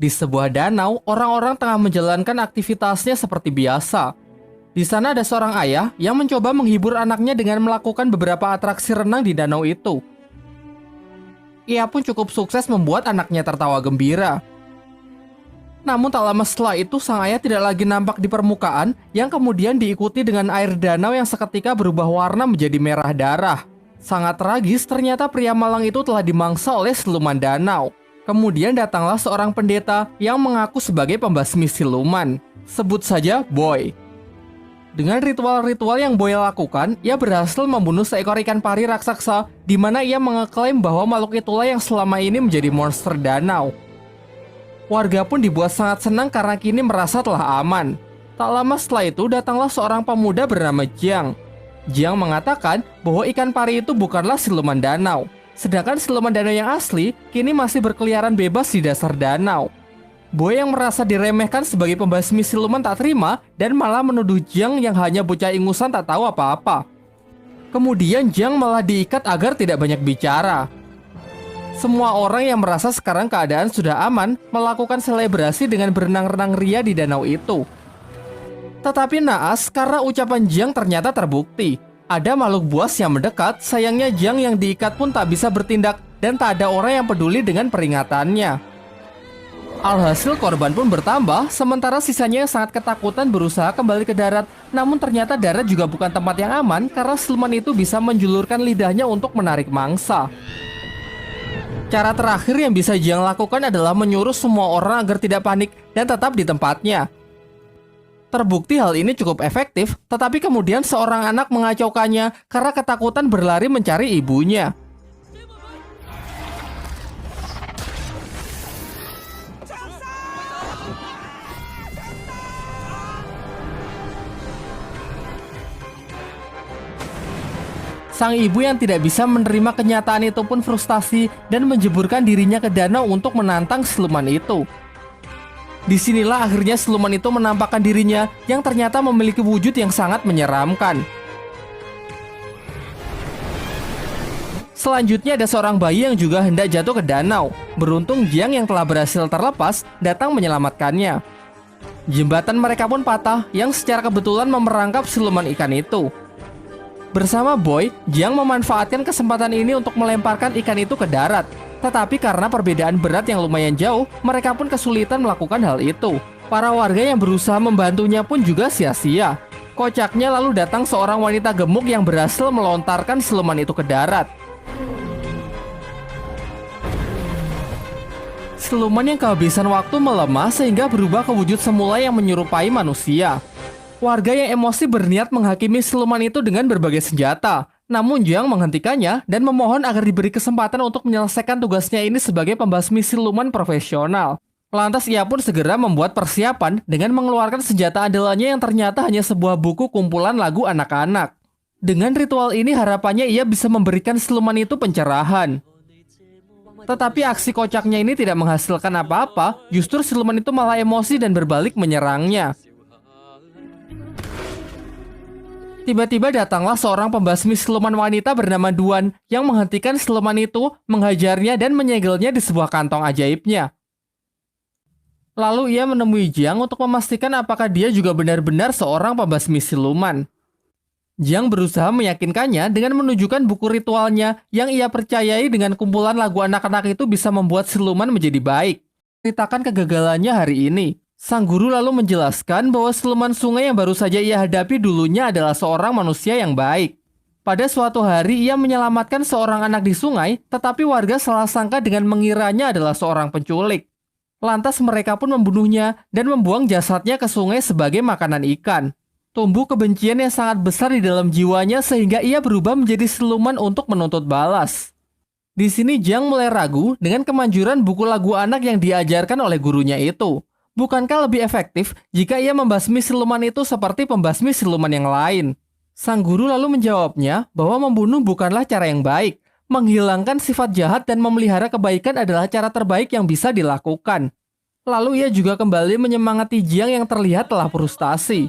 Di sebuah danau, orang-orang tengah menjalankan aktivitasnya seperti biasa. Di sana ada seorang ayah yang mencoba menghibur anaknya dengan melakukan beberapa atraksi renang di danau itu. Ia pun cukup sukses membuat anaknya tertawa gembira. Namun tak lama setelah itu sang ayah tidak lagi nampak di permukaan yang kemudian diikuti dengan air danau yang seketika berubah warna menjadi merah darah. Sangat tragis, ternyata pria malang itu telah dimangsa oleh siluman danau. Kemudian datanglah seorang pendeta yang mengaku sebagai pembasmi siluman. Sebut saja Boy. Dengan ritual-ritual yang Boy lakukan, ia berhasil membunuh seekor ikan pari raksasa, di mana ia mengeklaim bahwa makhluk itulah yang selama ini menjadi monster danau. Warga pun dibuat sangat senang karena kini merasa telah aman. Tak lama setelah itu datanglah seorang pemuda bernama Jiang. Jiang mengatakan bahwa ikan pari itu bukanlah siluman danau. Sedangkan siluman danau yang asli kini masih berkeliaran bebas di dasar danau. Boy yang merasa diremehkan sebagai pembasmi siluman tak terima dan malah menuduh Jiang yang hanya bocah ingusan tak tahu apa-apa. Kemudian Jiang malah diikat agar tidak banyak bicara. Semua orang yang merasa sekarang keadaan sudah aman melakukan selebrasi dengan berenang-renang ria di danau itu. Tetapi naas karena ucapan Jiang ternyata terbukti. Ada makhluk buas yang mendekat, sayangnya Jiang yang diikat pun tak bisa bertindak dan tak ada orang yang peduli dengan peringatannya. Alhasil korban pun bertambah, sementara sisanya yang sangat ketakutan berusaha kembali ke darat. Namun ternyata darat juga bukan tempat yang aman karena siluman itu bisa menjulurkan lidahnya untuk menarik mangsa. Cara terakhir yang bisa Jiang lakukan adalah menyuruh semua orang agar tidak panik dan tetap di tempatnya. Terbukti hal ini cukup efektif, tetapi kemudian seorang anak mengacaukannya karena ketakutan berlari mencari ibunya. Sang ibu yang tidak bisa menerima kenyataan itu pun frustasi dan menjeburkan dirinya ke danau untuk menantang siluman itu. Disinilah akhirnya siluman itu menampakkan dirinya yang ternyata memiliki wujud yang sangat menyeramkan. Selanjutnya ada seorang bayi yang juga hendak jatuh ke danau. Beruntung Jiang yang telah berhasil terlepas datang menyelamatkannya. Jembatan mereka pun patah yang secara kebetulan memerangkap siluman ikan itu. Bersama Boy, Jiang memanfaatkan kesempatan ini untuk melemparkan ikan itu ke darat. Tetapi karena perbedaan berat yang lumayan jauh, mereka pun kesulitan melakukan hal itu. Para warga yang berusaha membantunya pun juga sia-sia. Kocaknya lalu datang seorang wanita gemuk yang berhasil melontarkan siluman itu ke darat. Siluman yang kehabisan waktu melemah sehingga berubah ke wujud semula yang menyerupai manusia. Warga yang emosi berniat menghakimi siluman itu dengan berbagai senjata. Namun Jiang menghentikannya dan memohon agar diberi kesempatan untuk menyelesaikan tugasnya ini sebagai pembasmi siluman profesional. Lantas ia pun segera membuat persiapan dengan mengeluarkan senjata andalannya yang ternyata hanya sebuah buku kumpulan lagu anak-anak. Dengan ritual ini harapannya ia bisa memberikan siluman itu pencerahan. Tetapi aksi kocaknya ini tidak menghasilkan apa-apa, justru siluman itu malah emosi dan berbalik menyerangnya. Tiba-tiba datanglah seorang pembasmi siluman wanita bernama Duan yang menghentikan siluman itu, menghajarnya dan menyegelnya di sebuah kantong ajaibnya. Lalu ia menemui Jiang untuk memastikan apakah dia juga benar-benar seorang pembasmi siluman. Jiang berusaha meyakinkannya dengan menunjukkan buku ritualnya yang ia percayai dengan kumpulan lagu anak-anak itu bisa membuat siluman menjadi baik. Ceritakan kegagalannya hari ini. Sang guru lalu menjelaskan bahwa siluman sungai yang baru saja ia hadapi dulunya adalah seorang manusia yang baik. Pada suatu hari ia menyelamatkan seorang anak di sungai, tetapi warga salah sangka dengan mengiranya adalah seorang penculik. Lantas mereka pun membunuhnya dan membuang jasadnya ke sungai sebagai makanan ikan. Tumbuh kebencian yang sangat besar di dalam jiwanya sehingga ia berubah menjadi siluman untuk menuntut balas. Di sini Jiang mulai ragu dengan kemanjuran buku lagu anak yang diajarkan oleh gurunya itu. Bukankah lebih efektif jika ia membasmi siluman itu seperti pembasmi siluman yang lain? Sang guru lalu menjawabnya bahwa membunuh bukanlah cara yang baik. Menghilangkan sifat jahat dan memelihara kebaikan adalah cara terbaik yang bisa dilakukan. Lalu ia juga kembali menyemangati Jiang yang terlihat telah frustasi.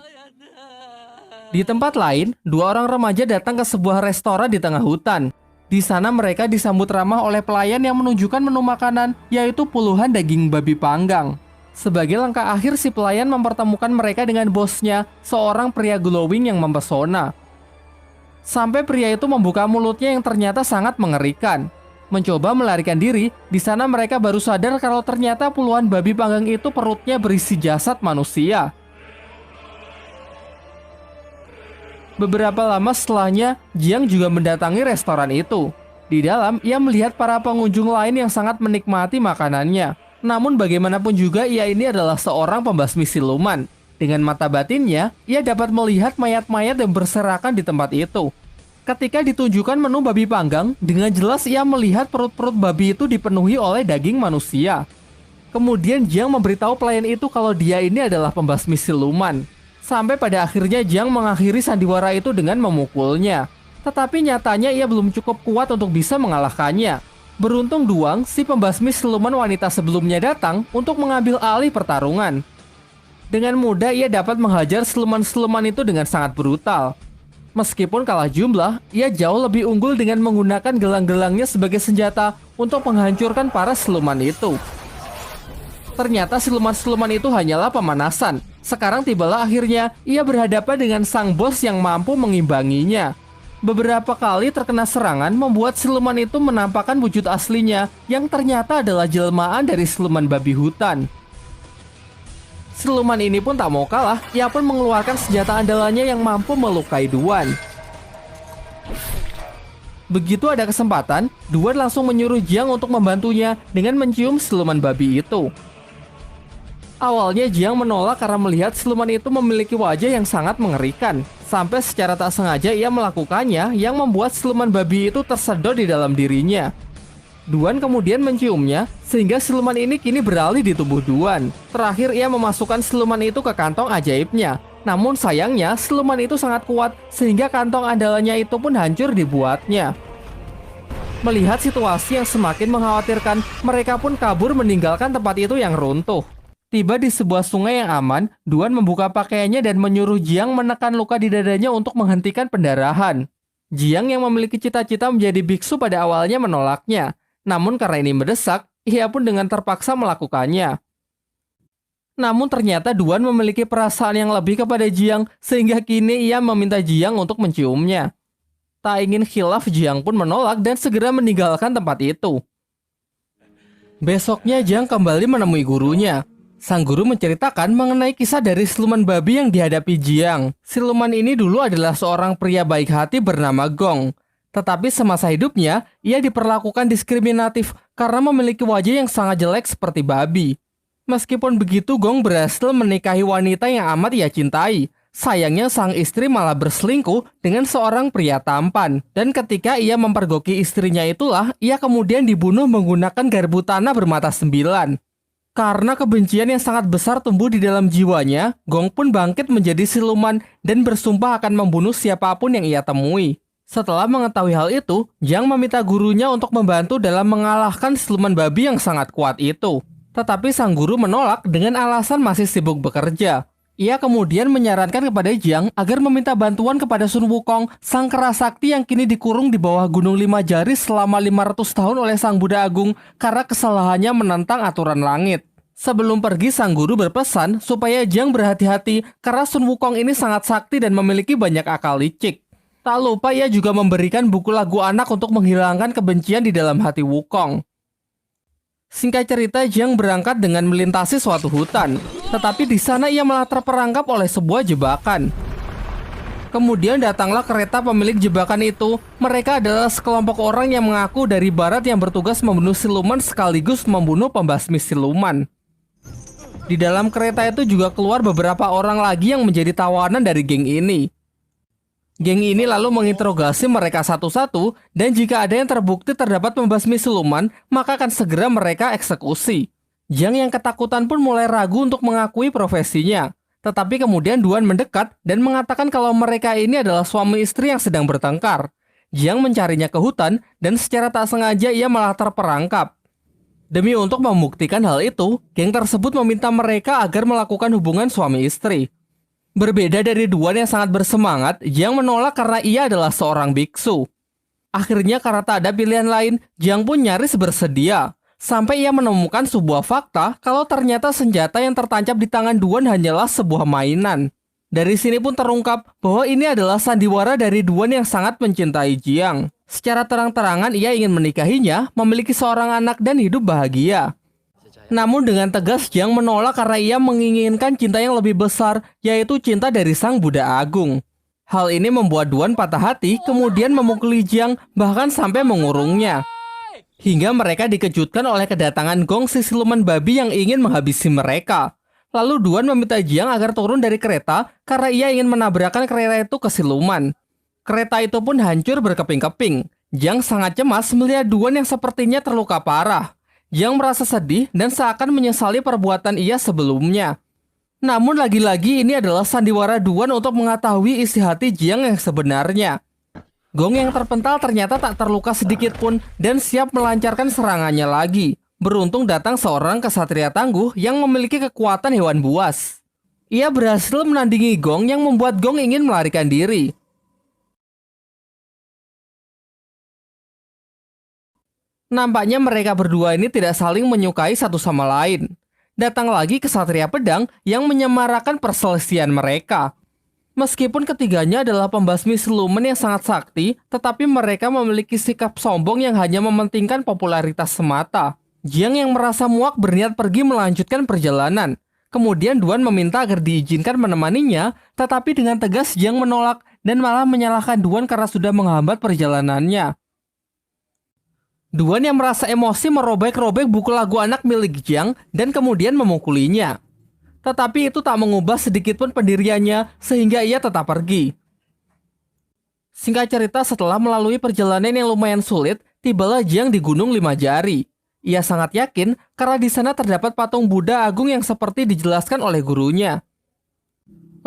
Di tempat lain, dua orang remaja datang ke sebuah restoran di tengah hutan. Di sana mereka disambut ramah oleh pelayan yang menunjukkan menu makanan, yaitu puluhan daging babi panggang. Sebagai langkah akhir, si pelayan mempertemukan mereka dengan bosnya, seorang pria glowing yang mempesona. Sampai pria itu membuka mulutnya yang ternyata sangat mengerikan. Mencoba melarikan diri, di sana mereka baru sadar kalau ternyata puluhan babi panggang itu perutnya berisi jasad manusia. Beberapa lama setelahnya, Jiang juga mendatangi restoran itu. Di dalam, ia melihat para pengunjung lain yang sangat menikmati makanannya. Namun bagaimanapun juga ia ini adalah seorang pembasmi siluman. Dengan mata batinnya, ia dapat melihat mayat-mayat yang berserakan di tempat itu. Ketika ditunjukkan menu babi panggang, dengan jelas ia melihat perut-perut babi itu dipenuhi oleh daging manusia. Kemudian Jiang memberitahu pelayan itu kalau dia ini adalah pembasmi siluman. Sampai pada akhirnya Jiang mengakhiri sandiwara itu dengan memukulnya. Tetapi nyatanya ia belum cukup kuat untuk bisa mengalahkannya. Beruntung Duang, si pembasmi siluman wanita sebelumnya datang untuk mengambil alih pertarungan. Dengan mudah ia dapat menghajar siluman-siluman itu dengan sangat brutal. Meskipun kalah jumlah, ia jauh lebih unggul dengan menggunakan gelang-gelangnya sebagai senjata untuk menghancurkan para siluman itu. Ternyata siluman-siluman itu hanyalah pemanasan. Sekarang tibalah akhirnya ia berhadapan dengan sang bos yang mampu mengimbanginya. Beberapa kali terkena serangan membuat siluman itu menampakkan wujud aslinya yang ternyata adalah jelmaan dari siluman babi hutan. Siluman ini pun tak mau kalah, ia pun mengeluarkan senjata andalannya yang mampu melukai Duan. Begitu ada kesempatan, Duan langsung menyuruh Jiang untuk membantunya dengan mencium siluman babi itu. Awalnya Jiang menolak karena melihat siluman itu memiliki wajah yang sangat mengerikan. Sampai secara tak sengaja ia melakukannya yang membuat siluman babi itu tersedot di dalam dirinya. Duan kemudian menciumnya, sehingga siluman ini kini beralih di tubuh Duan. Terakhir ia memasukkan siluman itu ke kantong ajaibnya. Namun sayangnya siluman itu sangat kuat, sehingga kantong andalannya itu pun hancur dibuatnya. Melihat situasi yang semakin mengkhawatirkan, mereka pun kabur meninggalkan tempat itu yang runtuh. Tiba di sebuah sungai yang aman, Duan membuka pakaiannya dan menyuruh Jiang menekan luka di dadanya untuk menghentikan pendarahan. Jiang yang memiliki cita-cita menjadi biksu pada awalnya menolaknya. Namun karena ini mendesak, ia pun dengan terpaksa melakukannya. Namun ternyata Duan memiliki perasaan yang lebih kepada Jiang, sehingga kini ia meminta Jiang untuk menciumnya. Tak ingin khilaf, Jiang pun menolak dan segera meninggalkan tempat itu. Besoknya Jiang kembali menemui gurunya. Sang guru menceritakan mengenai kisah dari siluman babi yang dihadapi Jiang. Siluman ini dulu adalah seorang pria baik hati bernama Gong. Tetapi semasa hidupnya, ia diperlakukan diskriminatif karena memiliki wajah yang sangat jelek seperti babi. Meskipun begitu, Gong berhasil menikahi wanita yang amat ia cintai. Sayangnya sang istri malah berselingkuh dengan seorang pria tampan. Dan ketika ia mempergoki istrinya itulah, ia kemudian dibunuh menggunakan garpu tanah bermata 9. Karena kebencian yang sangat besar tumbuh di dalam jiwanya, Gong pun bangkit menjadi siluman dan bersumpah akan membunuh siapapun yang ia temui. Setelah mengetahui hal itu, Jiang meminta gurunya untuk membantu dalam mengalahkan siluman babi yang sangat kuat itu. Tetapi sang guru menolak dengan alasan masih sibuk bekerja. Ia kemudian menyarankan kepada Jiang agar meminta bantuan kepada Sun Wukong, sang kera sakti yang kini dikurung di bawah Gunung 5 Jari selama 500 tahun oleh sang Buddha Agung karena kesalahannya menentang aturan langit. Sebelum pergi, sang guru berpesan supaya Jiang berhati-hati karena Sun Wukong ini sangat sakti dan memiliki banyak akal licik. Tak lupa ia juga memberikan buku lagu anak untuk menghilangkan kebencian di dalam hati Wukong. Singkat cerita, Jiang berangkat dengan melintasi suatu hutan. Tetapi di sana ia malah terperangkap oleh sebuah jebakan. Kemudian datanglah kereta pemilik jebakan itu. Mereka adalah sekelompok orang yang mengaku dari barat yang bertugas membunuh siluman sekaligus membunuh pembasmi siluman. Di dalam kereta itu juga keluar beberapa orang lagi yang menjadi tawanan dari geng ini. Geng ini lalu menginterogasi mereka satu-satu, dan jika ada yang terbukti terdapat pembasmi siluman, maka akan segera mereka eksekusi. Jiang yang ketakutan pun mulai ragu untuk mengakui profesinya. Tetapi kemudian Duan mendekat dan mengatakan kalau mereka ini adalah suami istri yang sedang bertengkar. Jiang mencarinya ke hutan, dan secara tak sengaja ia malah terperangkap. Demi untuk membuktikan hal itu, geng tersebut meminta mereka agar melakukan hubungan suami istri. Berbeda dari Duan yang sangat bersemangat, Jiang menolak karena ia adalah seorang biksu. Akhirnya karena tak ada pilihan lain, Jiang pun nyaris bersedia. Sampai ia menemukan sebuah fakta kalau ternyata senjata yang tertancap di tangan Duan hanyalah sebuah mainan. Dari sini pun terungkap bahwa ini adalah sandiwara dari Duan yang sangat mencintai Jiang. Secara terang-terangan ia ingin menikahinya, memiliki seorang anak dan hidup bahagia. Namun dengan tegas Jiang menolak karena ia menginginkan cinta yang lebih besar, yaitu cinta dari Sang Buddha Agung. Hal ini membuat Duan patah hati, kemudian memukuli Jiang, bahkan sampai mengurungnya. Hingga mereka dikejutkan oleh kedatangan Gong si siluman babi yang ingin menghabisi mereka. Lalu Duan meminta Jiang agar turun dari kereta karena ia ingin menabrakkan kereta itu ke siluman. Kereta itu pun hancur berkeping-keping. Jiang sangat cemas melihat Duan yang sepertinya terluka parah. Jiang merasa sedih dan seakan menyesali perbuatan ia sebelumnya. Namun lagi-lagi ini adalah sandiwara Duan untuk mengetahui isi hati Jiang yang sebenarnya. Gong yang terpental ternyata tak terluka sedikit pun dan siap melancarkan serangannya lagi. Beruntung datang seorang kesatria tangguh yang memiliki kekuatan hewan buas. Ia berhasil menandingi Gong yang membuat Gong ingin melarikan diri. Nampaknya mereka berdua ini tidak saling menyukai satu sama lain. Datang lagi kesatria pedang yang menyemarakan perselisihan mereka. Meskipun ketiganya adalah pembasmi siluman yang sangat sakti, tetapi mereka memiliki sikap sombong yang hanya mementingkan popularitas semata. Jiang yang merasa muak berniat pergi melanjutkan perjalanan. Kemudian Duan meminta agar diizinkan menemaninya, tetapi dengan tegas Jiang menolak dan malah menyalahkan Duan karena sudah menghambat perjalanannya. Duan yang merasa emosi merobek-robek buku lagu anak milik Jiang dan kemudian memukulinya. Tetapi itu tak mengubah sedikitpun pendiriannya sehingga ia tetap pergi. Singkat cerita, setelah melalui perjalanan yang lumayan sulit, tibalah Jiang di Gunung Lima Jari. Ia sangat yakin karena di sana terdapat patung Buddha Agung yang seperti dijelaskan oleh gurunya.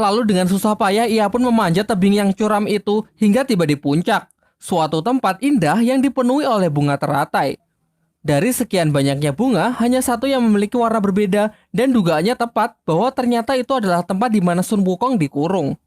Lalu dengan susah payah ia pun memanjat tebing yang curam itu hingga tiba di puncak, suatu tempat indah yang dipenuhi oleh bunga teratai. Dari sekian banyaknya bunga, hanya satu yang memiliki warna berbeda dan dugaannya tepat bahwa ternyata itu adalah tempat di mana Sun Wukong dikurung.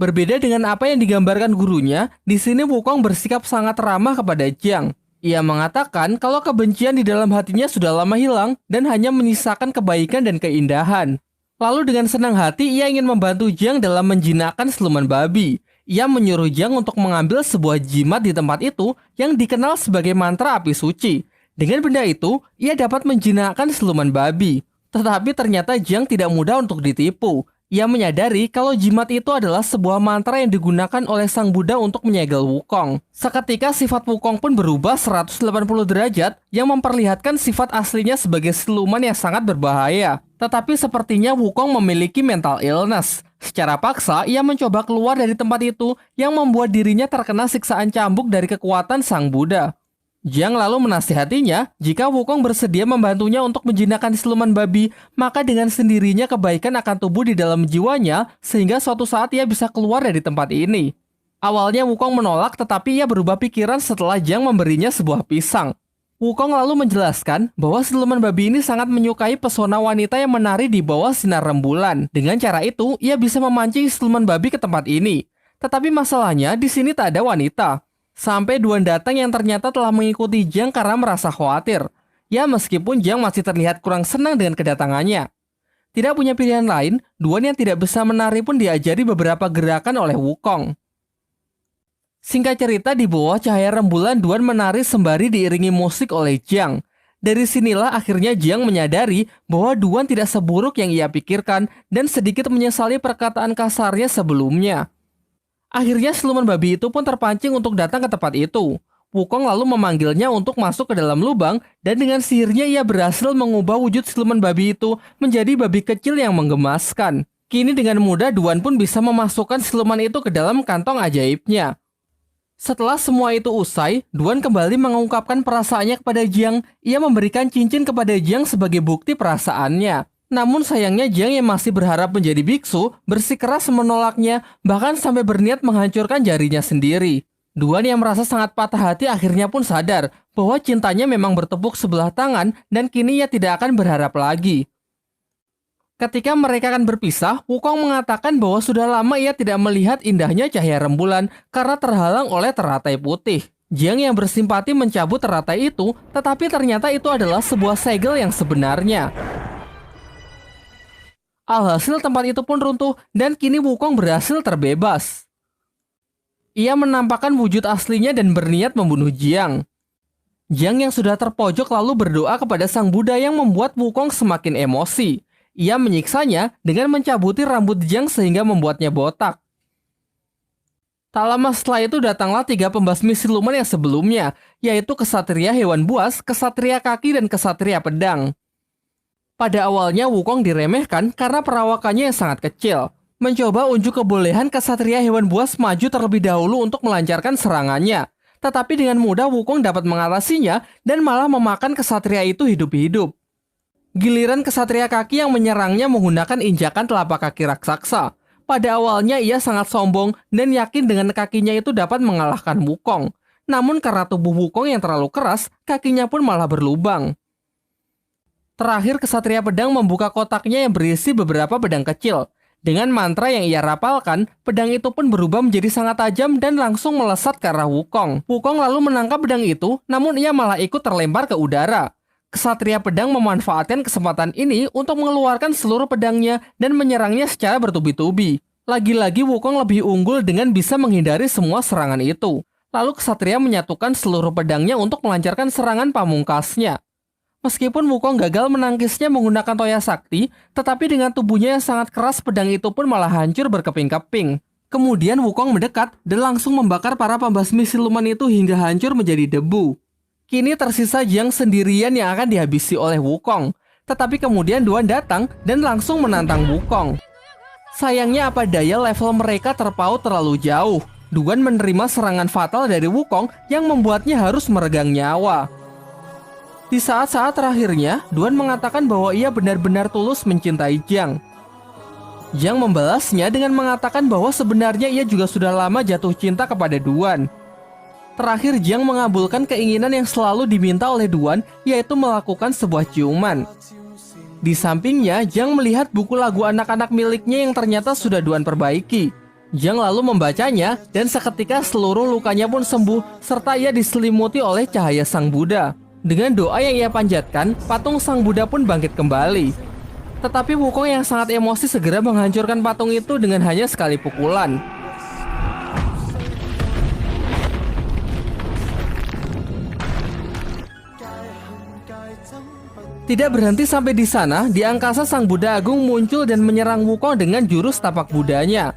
Berbeda dengan apa yang digambarkan gurunya, di sini Wukong bersikap sangat ramah kepada Jiang. Ia mengatakan kalau kebencian di dalam hatinya sudah lama hilang dan hanya menyisakan kebaikan dan keindahan. Lalu dengan senang hati ia ingin membantu Jiang dalam menjinakkan siluman babi. Ia menyuruh Jiang untuk mengambil sebuah jimat di tempat itu yang dikenal sebagai mantra api suci. Dengan benda itu, ia dapat menjinakkan siluman babi. Tetapi ternyata Jiang tidak mudah untuk ditipu. Ia menyadari kalau jimat itu adalah sebuah mantra yang digunakan oleh Sang Buddha untuk menyegel Wukong. Seketika sifat Wukong pun berubah 180 derajat yang memperlihatkan sifat aslinya sebagai siluman yang sangat berbahaya. Tetapi sepertinya Wukong memiliki mental illness. Secara paksa, ia mencoba keluar dari tempat itu yang membuat dirinya terkena siksaan cambuk dari kekuatan Sang Buddha. Jiang lalu menasihatinya, jika Wukong bersedia membantunya untuk menjinakkan siluman babi, maka dengan sendirinya kebaikan akan tumbuh di dalam jiwanya, sehingga suatu saat ia bisa keluar dari tempat ini. Awalnya Wukong menolak, tetapi ia berubah pikiran setelah Jiang memberinya sebuah pisang. Wukong lalu menjelaskan bahwa siluman babi ini sangat menyukai pesona wanita yang menari di bawah sinar rembulan. Dengan cara itu, ia bisa memancing siluman babi ke tempat ini. Tetapi masalahnya, di sini tak ada wanita. Sampai Duan datang yang ternyata telah mengikuti Jiang karena merasa khawatir. Ya, meskipun Jiang masih terlihat kurang senang dengan kedatangannya. Tidak punya pilihan lain, Duan yang tidak bisa menari pun diajari beberapa gerakan oleh Wukong. Singkat cerita, di bawah cahaya rembulan Duan menari sembari diiringi musik oleh Jiang. Dari sinilah akhirnya Jiang menyadari bahwa Duan tidak seburuk yang ia pikirkan dan sedikit menyesali perkataan kasarnya sebelumnya. Akhirnya siluman babi itu pun terpancing untuk datang ke tempat itu. Wukong lalu memanggilnya untuk masuk ke dalam lubang dan dengan sihirnya ia berhasil mengubah wujud siluman babi itu menjadi babi kecil yang menggemaskan. Kini dengan mudah Duan pun bisa memasukkan siluman itu ke dalam kantong ajaibnya. Setelah semua itu usai, Duan kembali mengungkapkan perasaannya kepada Jiang. Ia memberikan cincin kepada Jiang sebagai bukti perasaannya. Namun sayangnya Jiang yang masih berharap menjadi biksu bersikeras menolaknya, bahkan sampai berniat menghancurkan jarinya sendiri. Duan yang merasa sangat patah hati akhirnya pun sadar bahwa cintanya memang bertepuk sebelah tangan dan kini ia tidak akan berharap lagi. Ketika mereka akan berpisah, Wukong mengatakan bahwa sudah lama ia tidak melihat indahnya cahaya rembulan karena terhalang oleh teratai putih. Jiang yang bersimpati mencabut teratai itu, tetapi ternyata itu adalah sebuah segel yang sebenarnya. Alhasil tempat itu pun runtuh dan kini Wukong berhasil terbebas. Ia menampakkan wujud aslinya dan berniat membunuh Jiang. Jiang yang sudah terpojok lalu berdoa kepada Sang Buddha yang membuat Wukong semakin emosi. Ia menyiksanya dengan mencabuti rambut Jiang sehingga membuatnya botak. Tak lama setelah itu datanglah 3 pembasmi siluman yang sebelumnya, yaitu Kesatria Hewan Buas, Kesatria Kaki, dan Kesatria Pedang. Pada awalnya Wukong diremehkan karena perawakannya yang sangat kecil. Mencoba unjuk kebolehan Kesatria Hewan Buas maju terlebih dahulu untuk melancarkan serangannya. Tetapi dengan mudah Wukong dapat mengatasinya dan malah memakan kesatria itu hidup-hidup. Giliran Kesatria Kaki yang menyerangnya menggunakan injakan telapak kaki raksasa. Pada awalnya ia sangat sombong dan yakin dengan kakinya itu dapat mengalahkan Wukong. Namun karena tubuh Wukong yang terlalu keras, kakinya pun malah berlubang. Terakhir Kesatria Pedang membuka kotaknya yang berisi beberapa pedang kecil. Dengan mantra yang ia rapalkan, pedang itu pun berubah menjadi sangat tajam dan langsung melesat ke arah Wukong. Wukong lalu menangkap pedang itu, namun ia malah ikut terlempar ke udara. Kesatria Pedang memanfaatkan kesempatan ini untuk mengeluarkan seluruh pedangnya dan menyerangnya secara bertubi-tubi. Lagi-lagi Wukong lebih unggul dengan bisa menghindari semua serangan itu. Lalu Kesatria menyatukan seluruh pedangnya untuk melancarkan serangan pamungkasnya. Meskipun Wukong gagal menangkisnya menggunakan toya sakti, tetapi dengan tubuhnya yang sangat keras pedang itu pun malah hancur berkeping-keping. Kemudian Wukong mendekat dan langsung membakar para pembasmi siluman itu hingga hancur menjadi debu. Kini tersisa Jiang sendirian yang akan dihabisi oleh Wukong. Tetapi kemudian Duan datang dan langsung menantang Wukong. Sayangnya apa daya level mereka terpaut terlalu jauh. Duan menerima serangan fatal dari Wukong yang membuatnya harus meregang nyawa. Di saat-saat terakhirnya, Duan mengatakan bahwa ia benar-benar tulus mencintai Jiang. Jiang membalasnya dengan mengatakan bahwa sebenarnya ia juga sudah lama jatuh cinta kepada Duan. Terakhir, Jiang mengabulkan keinginan yang selalu diminta oleh Duan, yaitu melakukan sebuah ciuman. Di sampingnya, Jiang melihat buku lagu anak-anak miliknya yang ternyata sudah Duan perbaiki. Jiang lalu membacanya, dan seketika seluruh lukanya pun sembuh, serta ia diselimuti oleh cahaya Sang Buddha. Dengan doa yang ia panjatkan, patung Sang Buddha pun bangkit kembali. Tetapi Wukong yang sangat emosi segera menghancurkan patung itu dengan hanya sekali pukulan. Tidak berhenti sampai di sana, di angkasa Sang Buddha Agung muncul dan menyerang Wukong dengan jurus tapak Budanya.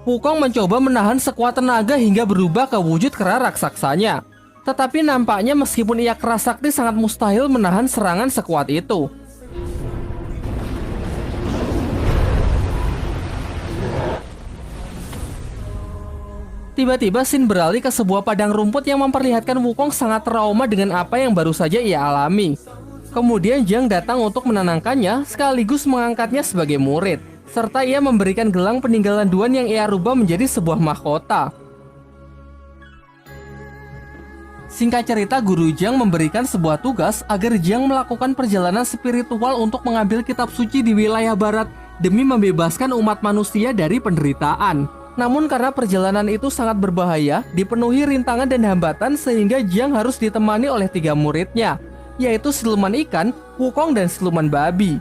Wukong mencoba menahan sekuat tenaga hingga berubah ke wujud kera raksasanya. Tetapi nampaknya meskipun ia keras sakti sangat mustahil menahan serangan sekuat itu. Tiba-tiba Xin beralih ke sebuah padang rumput yang memperlihatkan Wukong sangat trauma dengan apa yang baru saja ia alami. Kemudian Jiang datang untuk menenangkannya sekaligus mengangkatnya sebagai murid. Serta ia memberikan gelang peninggalan Duan yang ia rubah menjadi sebuah mahkota. Singkat cerita, Guru Jiang memberikan sebuah tugas agar Jiang melakukan perjalanan spiritual untuk mengambil kitab suci di wilayah barat demi membebaskan umat manusia dari penderitaan. Namun karena perjalanan itu sangat berbahaya, dipenuhi rintangan dan hambatan sehingga Jiang harus ditemani oleh 3 muridnya, yaitu siluman ikan, Wukong, dan siluman babi.